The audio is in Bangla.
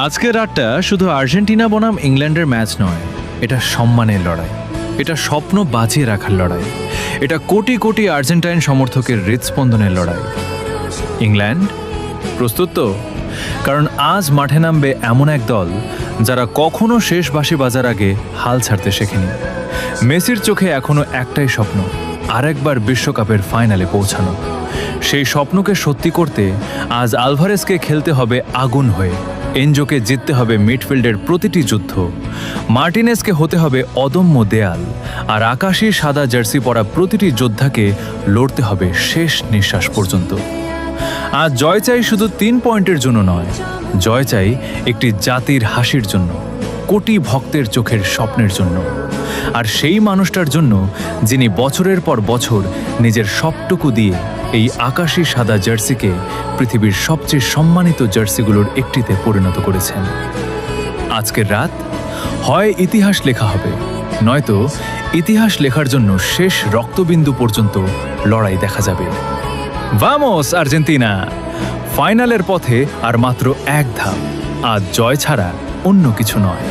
আজকের রাতটা শুধু আর্জেন্টিনা বনাম ইংল্যান্ডের ম্যাচ নয়, এটা সম্মানের লড়াই, এটা স্বপ্ন বাঁচিয়ে রাখার লড়াই, এটা কোটি কোটি আর্জেন্টাইন সমর্থকের হৃদস্পন্দনের লড়াই। ইংল্যান্ড প্রস্তুত তো? কারণ আজ মাঠে নামবে এমন এক দল যারা কখনো শেষ বাঁশি বাজার আগে হাল ছাড়তে শেখেনি। মেসির চোখে এখনো একটাই স্বপ্ন, আরেকবার বিশ্বকাপের ফাইনালে পৌঁছানো। সেই স্বপ্নকে সত্যি করতে আজ আলভারেজকে খেলতে হবে আগুন হয়ে, এনজোকে জিততে হবে মিডফিল্ডের প্রতিটি যুদ্ধ, মার্টিনেজকে হতে হবে অদম্য দেয়াল, আর আকাশী সাদা জার্সি পরা প্রতিটি যোদ্ধাকে লড়তে হবে শেষ নিঃশ্বাস পর্যন্ত। আজ জয় চাই শুধু 3 পয়েন্টের জন্য নয়, জয় চাই একটি জাতির হাসির জন্য, কোটি ভক্তের চোখের স্বপ্নের জন্য, আর সেই মানুষটার জন্য যিনি বছরের পর বছর নিজের সবটুকু দিয়ে এই আকাশী সাদা জার্সিকে পৃথিবীর সবচেয়ে সম্মানিত জার্সিগুলোর একটিতে পরিণত করেছেন। আজকের রাত হয় ইতিহাস লেখা হবে, নয়তো ইতিহাস লেখার জন্য শেষ রক্তবিন্দু পর্যন্ত লড়াই দেখা যাবে। Vamos Argentina! ফাইনালের পথে আর মাত্র এক ধাপ, আজ জয় ছাড়া অন্য কিছু নয়।